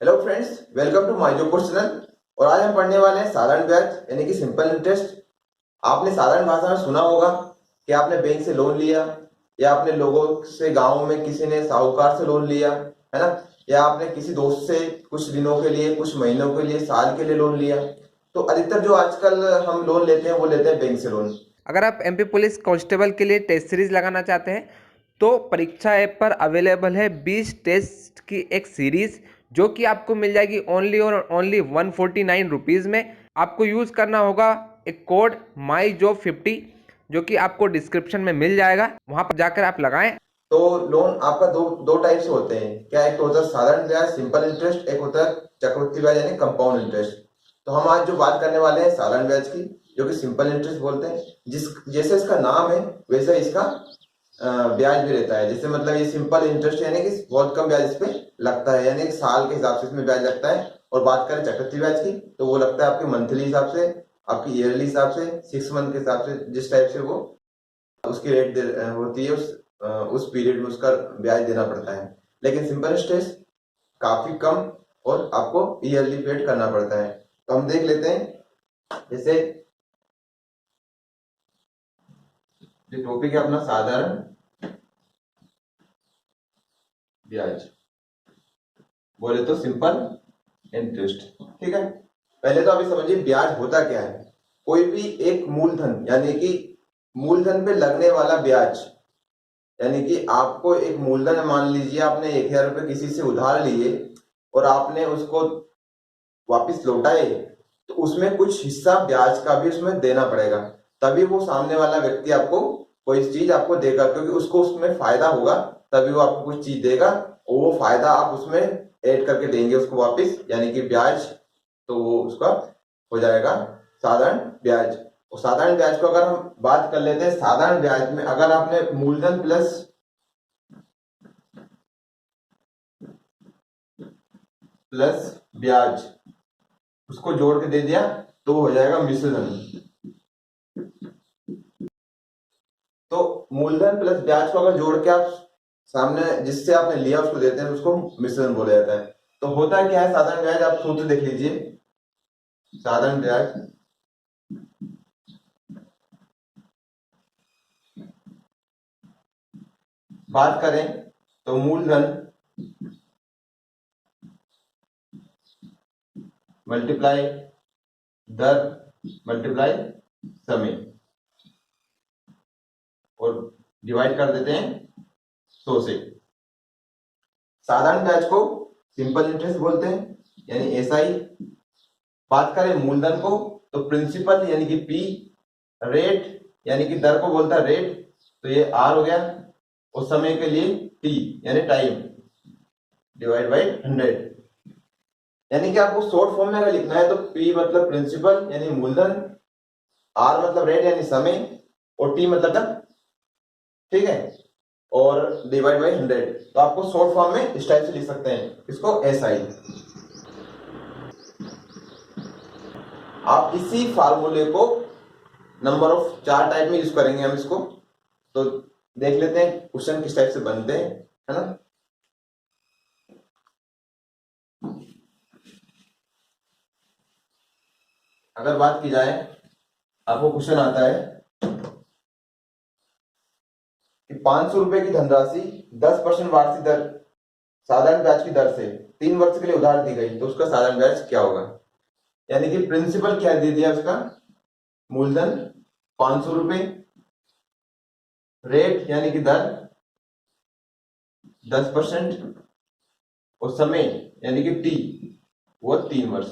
Hello friends, welcome to my जो course channel. और आज हम पढ़ने वाले हैं साधारण ब्याज यानी कि सिंपल इंटरेस्ट। आपने साधारण भाषा में सुना होगा कि आपने बैंक से लोन लिया, या आपने लोगों से गांव में किसी ने साहूकार से लोन लिया, है ना, या आपने किसी दोस्त से कुछ दिनों के लिए, कुछ महीनों के लिए, साल के लिए लोन लिया। तो अधिकतर जो आजकल हम लोन लेते हैं वो लेते हैं बैंक से लोन। अगर आप एमपी पुलिस कांस्टेबल के लिए टेस्ट सीरीज लगाना चाहते हैं तो परीक्षा ऐप पर अवेलेबल है 20 टेस्ट की एक सीरीज, जो कि आपको मिल जाएगी ओनली और ओनली 149 रुपीज़ में। आपको यूज़ करना होगा एक कोड माई जॉब 50, जो कि आपको डिस्क्रिप्शन में मिल जाएगा, वहाँ पर जाकर आप लगाएं। तो लोन आपका दो दो टाइप से होते हैं। क्या, एक तो होता है साधारण ब्याज सिंपल इंटरेस्ट, एक होता है चक्रवृद्धि ब्याज यानी कंपाउंड इंटरेस्ट। तो हम आज जो बात करने वाले हैं साधारण ब्याज की, जो कि सिंपल इंटरेस्ट बोलते हैं। जिस जैसे इसका नाम है वैसे इसका ब्याज भी रहता है। जैसे मतलब ये सिंपल इंटरेस्ट यानी कि बहुत कम ब्याज इस पे लगता है, यानी कि साल के हिसाब से इसमें ब्याज लगता है। और बात करें चक्रवृद्धि ब्याज की तो वो लगता है आपके मंथली हिसाब से, आपकी ईयरली हिसाब से, 6 मंथ के हिसाब से, जिस टाइप से वो उसकी रेट होती है, उस पीरियड में उसका ब्याज देना पड़ता है। लेकिन सिंपल इंटरेस्ट काफी कम और आपको ईयरली पेड करना पड़ता है। तो हम देख लेते हैं। जैसे जो टॉपिक है अपना साधारण ब्याज, बोले तो सिंपल इंटरेस्ट। ठीक है, पहले तो अभी समझिए ब्याज होता क्या है। कोई भी एक मूलधन यानी कि मूलधन पे लगने वाला ब्याज, यानी कि आपको एक मूलधन, मान लीजिए आपने 1,000 रुपये किसी से उधार लिए और आपने उसको वापस लौटाए, तो उसमें कुछ हिस्सा ब्याज का भी उसमें देना पड़ेगा। तभी वो सामने वाला व्यक्ति आपको कोई चीज आपको देगा, क्योंकि उसको उसमें फायदा होगा, तभी वो आपको कुछ चीज देगा। और वो फायदा आप उसमें ऐड करके देंगे उसको वापस, यानी कि ब्याज। तो वो उसका हो जाएगा साधारण ब्याज। और साधारण ब्याज को अगर हम बात कर लेते हैं, साधारण ब्याज में अगर आपने मूलधन प्लस ब्याज उसको जोड़ के दे दिया तो हो जाएगा मिश्रधन। तो मूलधन प्लस ब्याज को अगर जोड़ के आप सामने जिससे आपने लिया उसको देते हैं, उसको मिश्रण बोला जाता है। तो होता क्या है साधारण ब्याज, आप सूत्र देख लीजिए। साधारण ब्याज बात करें तो मूलधन मल्टीप्लाई दर मल्टीप्लाई समय, और डिवाइड कर देते हैं 100 से। साधारण ब्याज को सिंपल इंटरेस्ट बोलते हैं, यानी एसआई। बात करें मूलधन को तो प्रिंसिपल यानी कि पी, रेट यानी कि दर को बोलता है रेट, तो ये आर हो गया। उस समय के लिए टी यानी टाइम, डिवाइड बाई 100। यानी कि आपको शॉर्ट फॉर्म में अगर लिखना है तो पी मतलब प्रिंसिपल यानी मूलधन, आर मतलब रेट यानी समय, और टी मतलब दर। ठीक है, और डिवाइड बाई 100। तो आपको शॉर्ट फॉर्म में इस टाइप से लिख सकते हैं इसको एस आई। आप इसी फार्मूले को नंबर ऑफ 4 टाइप में यूज करेंगे हम इसको। तो देख लेते हैं क्वेश्चन किस टाइप से बनते हैं, है ना। अगर बात की जाए, आपको क्वेश्चन आता है कि 500 रुपए की धनराशि 10% वार्षिक दर साधारण ब्याज की दर से 3 वर्ष के लिए उधार दी गई, तो उसका साधारण ब्याज क्या होगा। यानी कि प्रिंसिपल क्या दे दिया उसका, मूलधन 500 रुपए, रेट यानी कि दर 10%, और समय यानी कि टी वो 3 वर्ष।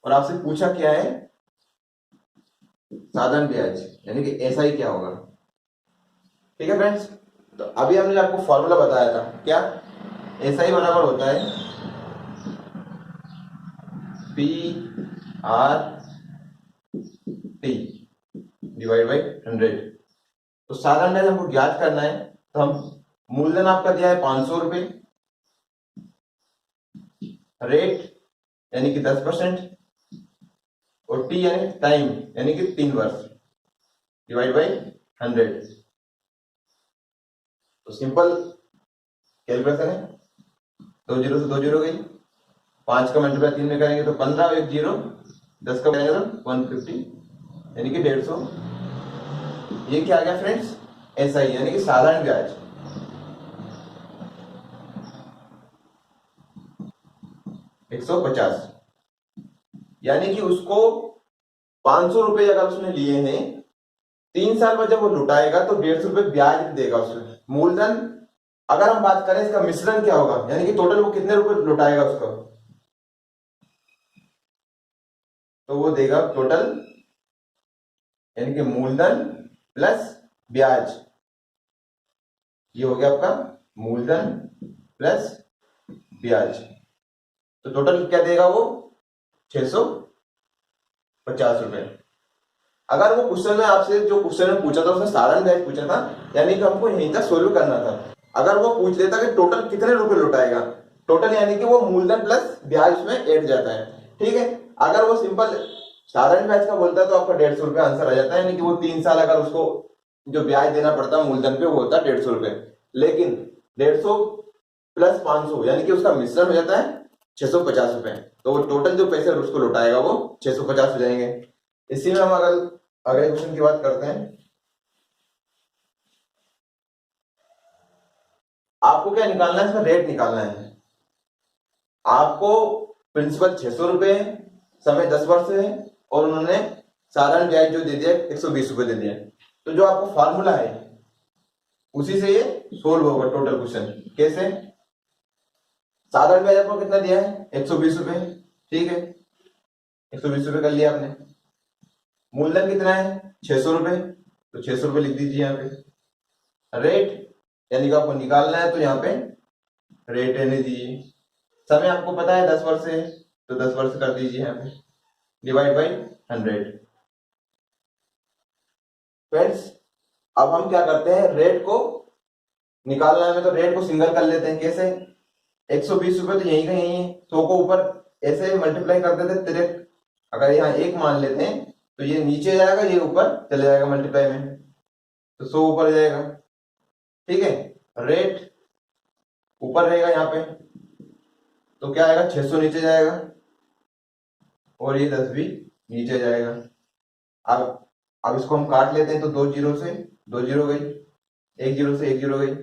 और आपसे पूछा क्या है साधारण ब्याज, यानी कि एसआई क्या होगा। ठीक है फ्रेंड्स, तो अभी हमने आपको फॉर्मूला बताया था क्या, एसआई बराबर होता है P R T divide by 100। तो साधारण ब्याज हमको ज्ञात करना है, तो हम मूलधन आपका दिया है 500 रुपए, रेट यानी कि 10%, और टी यानी टाइम यानी कि 3 वर्ष, डिवाइड बाई 100। तो सिंपल कैलकुलेशन है। 2 जीरो से 2 जीरो गई, 5 का मल्टीप्लाई 3 में करेंगे तो 15 और 1 जीरो, 10 का करेंगे तो 150 यानी कि 150। ये क्या आ गया फ्रेंड्स? ऐसा ही यानी कि साधारण ब्याज। 150 यानी कि उसको 500 रुपए अगर उसने लिए हैं, 3 साल बाद जब वो लुटाएगा तो 150 रुपए ब्याज देगा उसमें। मूलधन अगर हम बात करें इसका मिश्रण क्या होगा, यानी कि टोटल वो कितने रुपए लुटाएगा उसको, तो वो देगा टोटल यानी कि मूलधन प्लस ब्याज। ये हो गया आपका मूलधन प्लस ब्याज। तो टोटल क्या देगा वो? 650 रुपए। अगर वो क्वेश्चन में आपसे जो क्वेश्चन में पूछा था उसने साधारण ब्याज पूछा था, यानी कि हमको यहीं तक सोल्व करना था। अगर वो पूछ लेता कि टोटल कितने रुपए लुटाएगा, टोटल यानी कि वो मूलधन प्लस ब्याज उसमें ऐड जाता है, ठीक है। अगर वो सिंपल साधारण ब्याज का बोलता है तो आपका 150 रुपये आंसर आ जाता है, यानी कि वो 3 साल अगर उसको जो ब्याज देना पड़ता है मूलधन पे वो होता है 150 रुपये। लेकिन 150 प्लस 500 यानी कि उसका मिश्रण हो जाता है 650 रुपए। तो वो टोटल जो पैसे उसको लुटाएगा वो 650 हो जाएंगे। इसी में हम अगर अगले क्वेश्चन की बात करते हैं, आपको क्या निकालना है? इसमें रेट निकालना है। आपको प्रिंसिपल 600 रुपए है, समय 10 वर्ष है, और उन्होंने साधारण ब्याज जो दे दिया 120 रुपए दे दिया। तो जो आपको फॉर्मूला है उसी से ये सोल्व होगा टोटल क्वेश्चन। कैसे? साधारण ब्याज आपको कितना दिया है? 120 रुपए, ठीक है, 120 रुपए कर लिया आपने। मूलधन कितना है? 600 रुपए, तो 600 रुपए लिख दीजिए यहाँ पे। रेट यानी कि आपको निकालना है तो यहाँ पे रेट रहने दीजिए। समय आपको पता है 10 वर्ष है, तो 10 वर्ष कर दीजिए यहाँ पे, डिवाइड बाई 100। फ्रेंड्स अब हम क्या करते हैं, रेट को निकालना है तो रेट को सिंगल कर लेते हैं। कैसे? 120 रुपए तो यहीं का यहीं है, 100 को ऊपर ऐसे मल्टीप्लाई कर देते डायरेक्ट। अगर यहाँ 1 मान लेते हैं तो ये नीचे जाएगा, ये ऊपर चले जाएगा मल्टीप्लाई में, तो 100 ऊपर जाएगा, ठीक है। रेट ऊपर रहेगा यहाँ पे, तो क्या आएगा? 600 नीचे जाएगा, और ये 10 भी नीचे जाएगा। अब इसको हम काट लेते हैं तो 2 जीरो से 2 जीरो गई, 1 जीरो से 1 जीरो गई,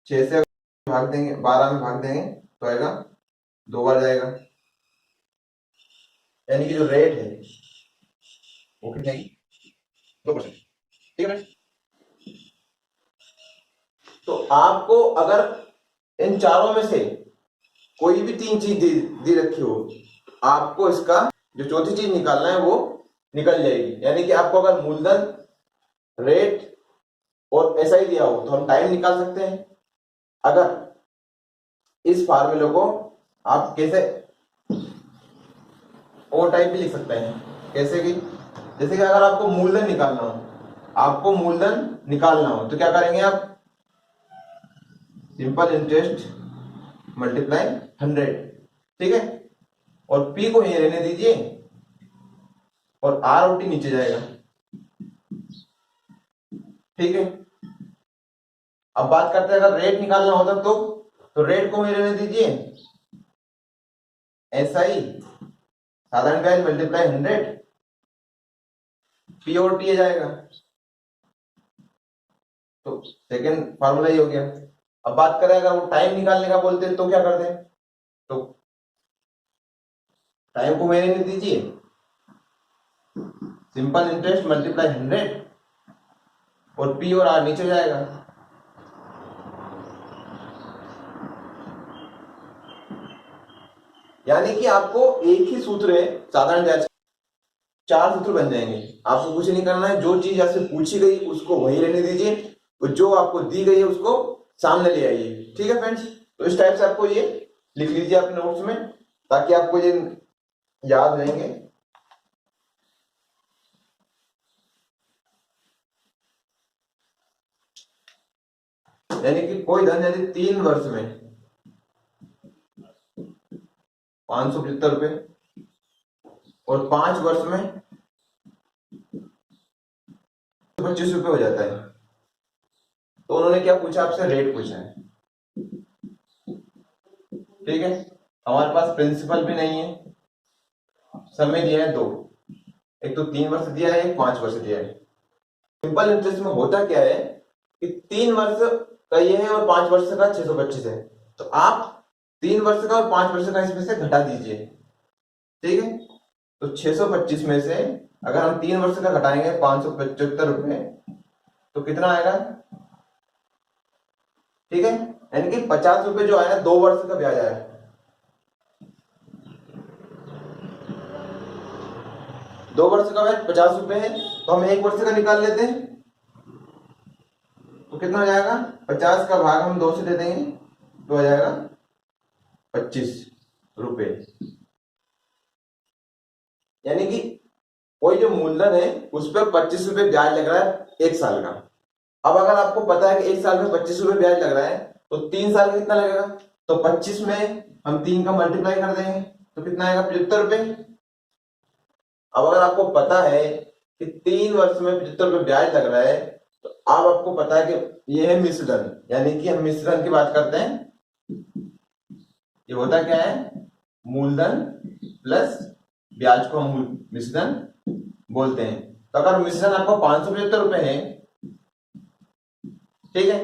6 से भाग देंगे, 12 में भाग देंगे तो आएगा 2 बार जाएगा। यानी कि जो रेट है वो कितने की? 2%, ठीक है। तो आपको अगर इन चारों में से कोई भी 3 चीज दी रखी हो, आपको इसका जो चौथी चीज निकालना है वो निकल जाएगी। यानी कि आपको अगर मूलधन, रेट और एसआई दिया हो तो हम टाइम निकाल सकते हैं। अगर इस फार्मूले को आप कैसे और टाइप भी लिख सकते हैं, कैसे कि जैसे कि अगर आपको मूलधन निकालना हो, तो क्या करेंगे आप? सिंपल इंटरेस्ट मल्टीप्लाई 100, ठीक है, और पी को यहीं रहने दीजिए, और आर और टी नीचे जाएगा, ठीक है। अब बात करते हैं अगर रेट निकालना होता तो रेट को वहीं रहने दीजिए, एसआई साधारण ब्याज मल्टीप्लाई 100, पी और टी जाएगा। तो सेकेंड फार्मूला ये हो गया। अब बात करें अगर वो टाइम निकालने का बोलते हैं तो क्या करते हैं? तो टाइम को मेरे में दीजिए, सिंपल इंटरेस्ट मल्टीप्लाई 100, और पी और आर नीचे जाएगा। यानी कि आपको एक ही सूत्र है साधारण ब्याज, 4 सूत्र बन जाएंगे। आपको कुछ नहीं करना है, जो चीज आपसे पूछी गई उसको वही रहने दीजिए, और जो आपको दी गई है उसको सामने ले आइए, ठीक है फ्रेंड्स। तो इस टाइप से आपको ये लिख लीजिए अपने नोट्स में, ताकि आपको ये याद रहेंगे। यानी कि कोई धन यदि 3 वर्ष में 575 रुपए और 5 वर्ष में 25 रुपए हो जाता है, तो उन्होंने क्या पूछा आपसे? रेट पूछा है। ठीक है, हमारे पास प्रिंसिपल भी नहीं है, समय दिया है 2, एक तो 3 वर्ष दिया है, एक 5 वर्ष दिया है। सिंपल इंटरेस्ट में होता क्या है कि 3 वर्ष का ये है और 5 वर्ष का 625 है, तो आप 3 वर्ष का और 5 वर्ष का इसमें से घटा दीजिए। ठीक है, तो 625 में से अगर हम 3 वर्ष का घटाएंगे 575 रुपए, तो कितना आएगा? ठीक है, यानी कि 50 रुपए जो आया 2 वर्ष का ब्याज आया। दो वर्ष का ब्याज 50 रुपए है, तो हम 1 वर्ष का निकाल लेते हैं, तो कितना हो जाएगा? 50 का भाग हम 2 से दे देंगे तो हो जाएगा 25 रुपए। यानी कि कोई जो मूलधन है उस पर 25 रुपए ब्याज लग रहा है 1 साल का। अब अगर आपको पता है कि 1 साल में 25 रुपए ब्याज लग रहा है, तो 3 साल का कितना लगेगा? तो 25 में हम 3 का मल्टीप्लाई कर देंगे तो कितना आएगा? 75 रुपए। अब अगर आपको पता है कि 3 वर्ष में 75 रुपए ब्याज लग रहा है, तो अब आपको पता है कि ये है मिश्रधन, यानी कि हम मिश्रधन की बात करते हैं। ये होता क्या है? मूलधन प्लस ब्याज को हम मिश्रधन बोलते हैं। तो अगर मिश्रण आपको 575 रुपए है, ठीक है,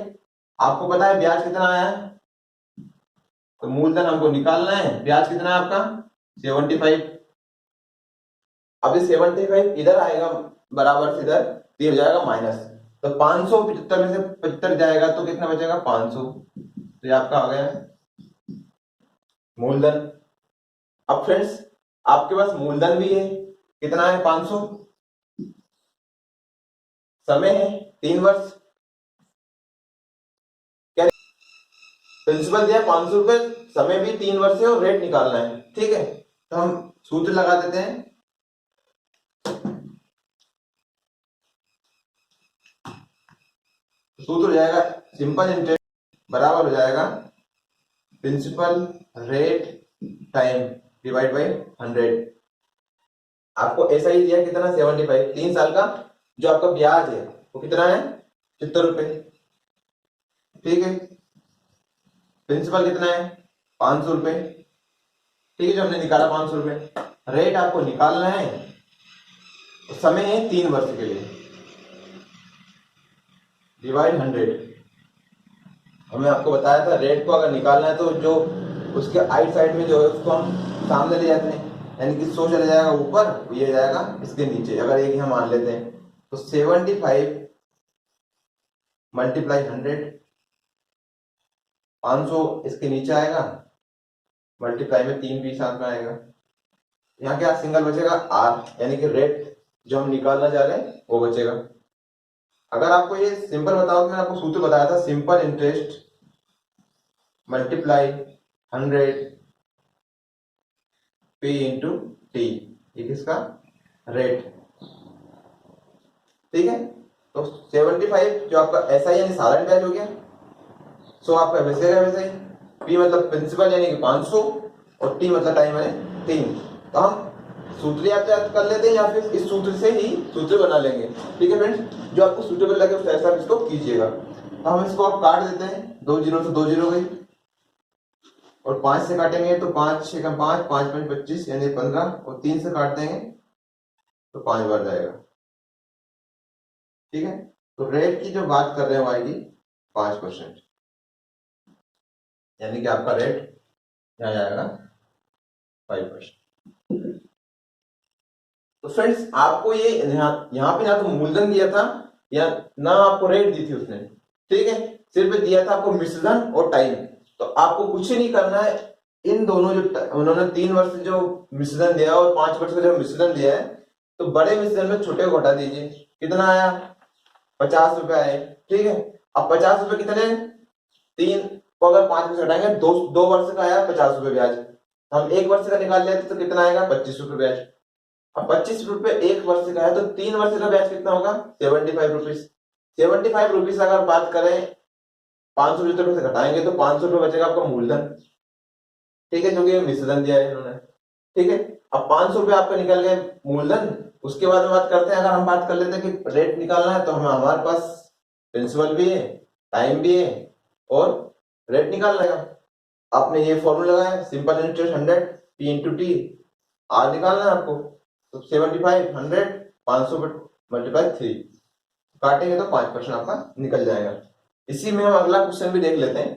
आपको पता है ब्याज कितना आया है, तो मूलधन हमको निकालना है, ब्याज कितना है आपका? 75। अब ये 75 इधर आएगा बराबर से इधर, तो ये हो जाएगा माइनस, तो 575 में से 75 जाएगा तो कितना बचेगा? 500। तो ये आपका आ गया मूलधन। अब फ्रेंड्स आपके पास मूलधन भी है, कितना है? 500, समय है 3 वर्ष, क्या प्रिंसिपल दिया 500 रुपए, समय भी 3 वर्ष है और रेट निकालना है। ठीक है, तो हम सूत्र लगा देते हैं। सूत्र हो जाएगा सिंपल इंटरेस्ट बराबर हो जाएगा principal rate time divide by 100। आपको ऐसा ही दिया कितना? 75। 3 साल का जो आपका ब्याज है वो कितना है? 75 रुपए। ठीक है, प्रिंसिपल कितना है? 500 रुपए। ठीक है, जो हमने निकाला 500 रुपए। रेट आपको निकालना है, तो समय है 3 वर्ष के लिए, डिवाइड 100। हमने आपको बताया था रेट को अगर निकालना है तो जो उसके आइट साइड में जो है उसको हम सामने ले जाते हैं, यानी कि 100 चला जाएगा ऊपर, ये जाएगा इसके नीचे। अगर एक हम मान लेते हैं तो 75 मल्टीप्लाई 100, 500 इसके नीचे आएगा, मल्टीप्लाई में 3 भी साथ में आएगा। यहाँ क्या सिंगल बचेगा? आर, यानी कि रेट जो हम निकालना चाह रहे हैं वो बचेगा। अगर आपको ये सिंपल बताओ तो मैंने आपको सूत्र बताया था, simple interest multiply 100 P into T, ये किसका? रेट। ठीक है, तो 75 जो आपका ऐसा ही यानी साधारण ब्याज हो गया, सो आपका वैसे का वैसे ही, P मतलब प्रिंसिपल यानी कि 500 और T मतलब टाइम है 3। तो हम सूत्र याद कर लेते हैं या फिर इस सूत्र से ही सूत्र बना लेंगे। ठीक है फ्रेंड्स, जो आपको सूटेबल लगे उस ऐसा इसको कीजिएगा। तो हम इसको आप काट देते हैं, 2 जीरो से 2 जीरो गई, और 5 से काटेंगे तो 5 6 का 5, 5 5 25 यानी 15, और 3 से काट देंगे तो 5 बार जाएगा। ठीक है, तो रेट की जो बात कर रहे हो आएगी 5%, यानी कि आपका रेट यहाँ जाएगा 5%। तो फ्रेंड्स आपको ये यहाँ पे ना तो मूलधन दिया था या ना आपको रेट दी थी उसने। ठीक है, सिर्फ दिया था आपको मिश्रधन और टाइम। तो आपको कुछ ही नहीं करना है, इन दोनों जो उन्होंने 3 वर्ष जो मिश्रधन दिया और 5 वर्ष का जो मिश्रधन दिया है, तो बड़े मिश्रधन में छोटे को घटा दीजिए। कितना आया? 50 रुपए आए। ठीक है, अब 50 रुपए कितने? 3 को अगर 5 में से घटाएंगे 2 वर्ष का आया 50 रुपए ब्याज, हम 1 वर्ष का निकाल लेते तो कितना आएगा? 25 रुपए ब्याज। अब 25 रुपए 1 वर्ष का है तो 3 वर्ष का ब्याज कितना होगा? 75 रुपीज। 75 रुपीज अगर बात करें 500 रुपए से घटाएंगे तो 500 रुपए बचेगा आपका मूलधन। ठीक है, जो कि मिश्रधन दिया है इन्होंने। ठीक है, अब 500 रुपए आपका निकल गए मूलधन। उसके बाद में बात करते हैं, अगर हम बात कर लेते हैं कि रेट निकालना है, तो हमारे पास प्रिंसिपल भी है, टाइम भी है और रेट निकालना है। आपने ये फॉर्मूला लगाया, simple interest 100 P into T, R निकालना है आपको, तो 75 100 500 मल्टीप्लाई 3 काटेंगे तो 5% आपका निकल जाएगा। इसी में हम अगला क्वेश्चन भी देख लेते हैं।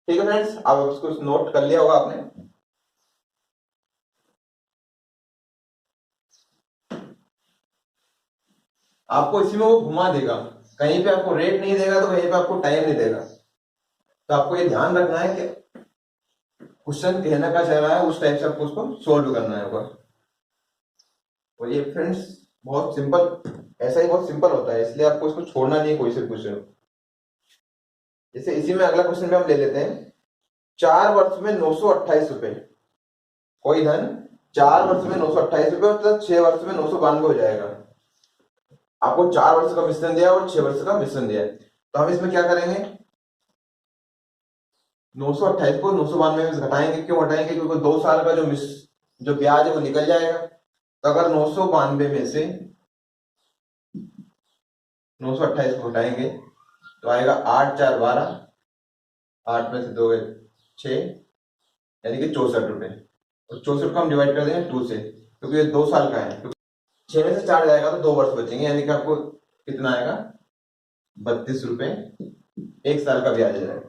ठीक है फ्रेंड्स, आप उसको नोट कर लिया होगा आपने। आपको इसी में वो घुमा देगा, कहीं पे आपको रेट नहीं देगा तो कहीं पे आपको टाइम नहीं देगा। तो आपको ये ध्यान रखना है कि क्वेश्चन कहने का चाह रहा है उस टाइप से आपको उसको सोल्व करना है। और ये फ्रेंड्स बहुत सिंपल, ऐसा ही बहुत सिंपल होता है, इसलिए आपको इसको छोड़ना नहीं है कोई से क्वेश्चन। जैसे इसी में अगला क्वेश्चन भी हम ले लेते हैं। 4 वर्ष में 928 रुपए, कोई धन 4 वर्ष में 928 रुपए और 6 वर्ष में 992 हो जाएगा। आपको 4 वर्ष का मिश्रण दिया और 6 वर्ष का मिश्रण दिया है, तो हम इसमें क्या करेंगे, 928 को 992 में घटाएंगे। क्यों घटाएंगे, क्योंकि 2 साल का जो ब्याज है वो निकल जाएगा। तो अगर 992 में से 928 को घटाएंगे तो आएगा 8 4 12, 8 में से 2 गए 6, यानी कि 64 रुपए। और 64 को हम डिवाइड कर देंगे 2 से, क्योंकि ये 2 साल का है। 6 में से 4 जाएगा तो 2 वर्ष बचेंगे, यानी कि आपको कितना आएगा, 32 रुपए 1 साल का ब्याज आएगा।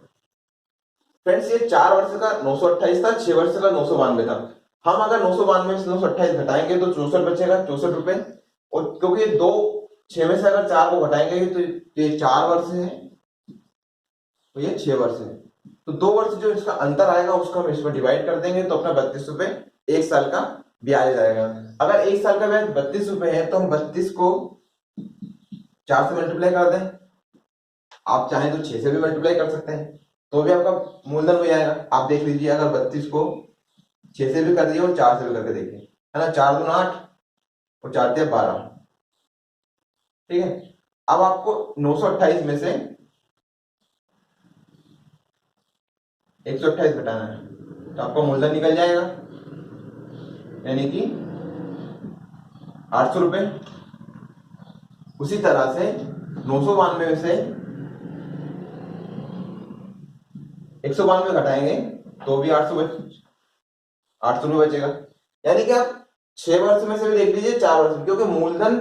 फ्रेंड्स ये 4 वर्ष का 928 था, 6 वर्ष का 992 था। हम अगर 992 से 928 घटाएंगे तो 64 बचेगा, 64 रुपए। और क्योंकि ये 6 में से अगर 4 को घटाएंगे तो ये 4 वर्ष है, तो ये 6 वर्ष है। तो 2 वर्ष जो इसका अंतर आएगा उसको हम इसमें डिवाइड कर देंगे, तो अपना 32 रुपए 1 साल का ब्याज आएगा। अगर 1 साल का ब्याज 32 रुपए है तो हम 32 को 4 से मल्टीप्लाई कर दें, आप चाहें तो 6 से भी मल्टीप्लाई कर सकते हैं, तो भी आपका मूलधन हो जाएगा। आप देख लीजिए, अगर 32 को 6 से भी कर दिए और 4 से भी करके देखिए, है ना, 4 दूना 8 और 4 दिया 12। ठीक है, अब आपको 928 में से 128 घटाना है, तो आपका मूलधन निकल जाएगा, यानी कि 800 रुपए। उसी तरह से 992 में से 192 घटाएंगे तो भी 800 रुपए बचेगा। यानी कि आप 6 वर्ष में से भी देख लीजिए, 4 वर्ष में, क्योंकि मूलधन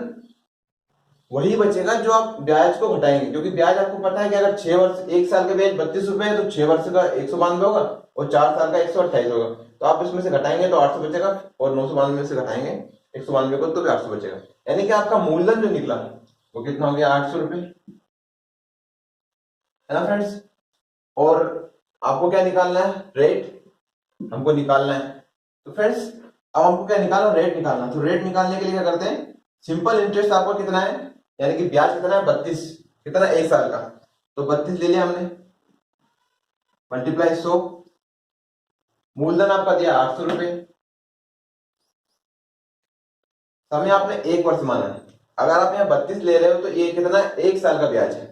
वही बचेगा जो आप ब्याज को घटाएंगे। क्योंकि ब्याज आपको पता है कि अगर 6 वर्ष 1 साल का ब्याज 32 रुपए है तो 6 वर्ष का 192 होगा और 4 साल का 128 होगा। तो आप इसमें से घटाएंगे तो 800 बचेगा, और 992 में से घटाएंगे 192 को तो भी 800 बचेगा। यानी कि आपका मूलधन जो निकला वो कितना हो गया, 800 रुपए, है ना फ्रेंड्स। और आपको क्या निकालना है, रेट हमको निकालना है। तो फ्रेंड्स अब हमको क्या निकालना, रेट निकालना। तो रेट निकालने के लिए क्या करते हैं, सिंपल इंटरेस्ट आपको कितना है, यानी कि ब्याज कितना है 32, कितना 1 साल का, तो 32 ले लिया हमने, मल्टीप्लाई 100, मूलधन आपका दिया 800 रुपए, समय आपने 1 वर्ष माना है। अगर आप यहाँ 32 ले रहे हो तो ये कितना है, 1 साल का ब्याज है।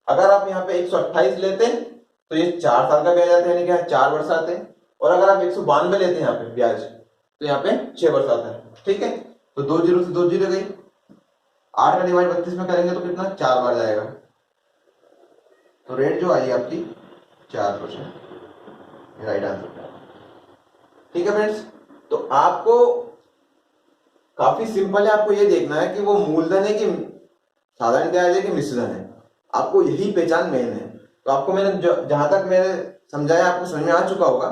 अगर आप यहाँ पे 128 लेते हैं तो ये 4 साल का ब्याज आता है, यानी कि 4 वर्ष आते हैं। और अगर आप 192 लेते हैं यहाँ पे ब्याज, तो यहाँ पे 6 वर्ष आता है। ठीक है, तो 2 जीरो से 2 जीरो गई, 8 का डिवाइड 32 में करेंगे तो कितना, 4 बार जाएगा। तो रेट जो आई आपकी 4%, राइट आंसर। ठीक है फ्रेंड्स, तो आपको काफी सिंपल है, आपको ये देखना है कि वो मूलधन है कि साधारण ब्याज है कि मिश्रण है, आपको यही पहचान मेन है। तो आपको मैंने जहां तक मैंने समझाया आपको समझ में आ चुका होगा।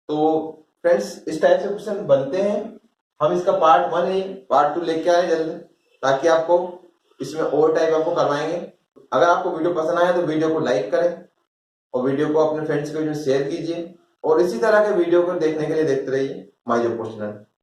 तो फ्रेंड्स इस टाइप से क्वेश्चन बनते हैं, हम इसका पार्ट 1 नहीं पार्ट 2 लेके आए जल्द, ताकि आपको इसमें और टाइप आपको करवाएंगे। अगर आपको वीडियो पसंद आया तो वीडियो को लाइक करें और वीडियो को अपने फ्रेंड्स के बीच में शेयर कीजिए, और इसी तरह के वीडियो को देखने के लिए देखते रहिए माय जॉब पोस्ट लर्न।